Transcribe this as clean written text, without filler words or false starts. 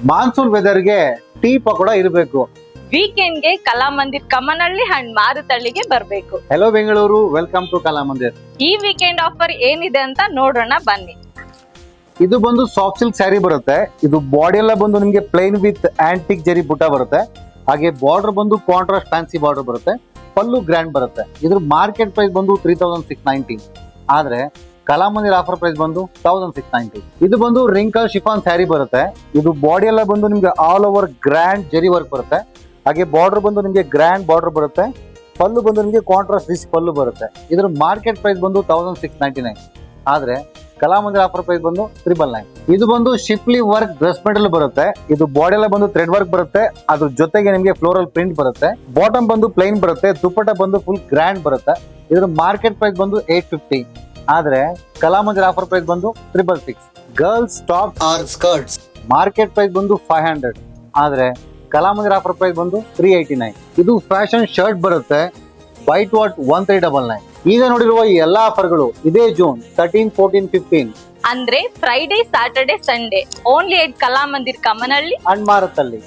Monsoon ವೆದರ್ಗೆ tea pakoda ಇರಬೇಕು. Weekend ಗೆ Kalamandir Kammanahalli and ಮಾರುತಳ್ಳಿಗೆ ಬರ್ಬೇಕು. Hello Bengaluru, welcome to Kalamandir. ಈ ವೀಕೆಂಡ್ ಆಫರ್ ಏನಿದೆ ಅಂತ ನೋಡೋಣ ಬನ್ನಿ. ಇದು ಬಂದು ಸಾಫ್ಟ್ ಸಿಲ್ಕ್ ಸ್ಯಾರಿ ಬರುತ್ತೆ. ಇದು ಬಾಡಿ ಎಲ್ಲ ಬಂದು ನಿಮ್ಗೆ ಪ್ಲೈನ್ ವಿತ್ ಆಂಟಿಕ್ ಜರಿ ಬುಟ್ಟ ಬರುತ್ತೆ. ಹಾಗೆ ಬಾರ್ಡರ್ ಬಂದು ಕಾಂಟ್ರಾಸ್ಟ್ ಫ್ಯಾನ್ಸಿ ಬಾರ್ಡರ್ ಬರುತ್ತೆ. ಪಲ್ಲು ಗ್ರ್ಯಾಂಡ್ ಬರುತ್ತೆ. ಇದ್ರ ಮಾರ್ಕೆಟ್ ಪ್ರೈಸ್ ಬಂದು 3690, ಆದ್ರೆ ಕಲಾಮಂದಿರ್ ಆಫರ್ ಪ್ರೈಸ್ ಬಂದು 1690. ಇದು ಬಂದು ರಿಂಕಲ್ ಶಿಫಾನ್ ಸ್ಯಾರಿ ಬರುತ್ತೆ. ಇದು ಬಾಡಿ ಎಲ್ಲ ಬಂದು ನಿಮ್ಗೆ ಆಲ್ ಓವರ್ ಗ್ರ್ಯಾಂಡ್ ಜರಿ ವರ್ಕ್ ಬರುತ್ತೆ. ಹಾಗೆ ಬಾರ್ಡರ್ ಬಂದು ನಿಮ್ಗೆ ಗ್ರ್ಯಾಂಡ್ ಬಾರ್ಡರ್ ಬರುತ್ತೆ. ಪಲ್ಲು ಬಂದು ನಿಮ್ಗೆ ಕಾಂಟ್ರಾಸ್ಟ್ ರಿಚ್ ಪಲ್ಲು ಬರುತ್ತೆ. ಇದ್ರ ಮಾರ್ಕೆಟ್ ಪ್ರೈಸ್ ಬಂದು 1699, ಆದ್ರೆ ಕಲಾಮಂದಿರ್ ಆಫರ್ ಪ್ರೈಸ್ ಬಂದು 999. ಇದು ಬಂದು ಶಿಪ್ಲಿ ವರ್ಕ್ ಡ್ರೆಸ್ ಮೆಟೀರಿಯಲ್ ಬರುತ್ತೆ. ಇದು ಬಾಡಿ ಎಲ್ಲ ಬಂದು ಥ್ರೆಡ್ ವರ್ಕ್ ಬರುತ್ತೆ. ಅದ್ರ ಜೊತೆಗೆ ನಿಮ್ಗೆ ಫ್ಲೋರಲ್ ಪ್ರಿಂಟ್ ಬರುತ್ತೆ. ಬಾಟಮ್ ಬಂದು ಪ್ಲೈನ್ ಬರುತ್ತೆ. ದುಪ್ಪಟ್ಟ ಬಂದು ಫುಲ್ ಗ್ರ್ಯಾಂಡ್ ಬರುತ್ತೆ. ಇದ್ರ ಮಾರ್ಕೆಟ್ ಪ್ರೈಸ್ ಬಂದು 850, ಆದ್ರೆ ಕಲಾಮಂದಿರ್ ಆಫರ್ ಪ್ರೈಸ್ ಬಂದು 666. Girls top or skirts market price ಬಂದು 500, ಆದ್ರೆ ಕಲಾಮಂದಿರ್ ಆಫರ್ ಪ್ರೈಸ್ ಬಂದು 389. ಇದು ಫ್ಯಾಷನ್ ಶರ್ಟ್ ಬರುತ್ತೆ. White what 1399. ಈಗ ನೋಡಿರುವ ಈ ಎಲ್ಲಾ ಆಫರ್ಗಳು ಇದೇ ಜೂನ್ 13, 14, 15 ಅಂದ್ರೆ Friday, Saturday, Sunday only at Kalamandir Kammanahalli and ಮಾರುತಳ್ಳಿ.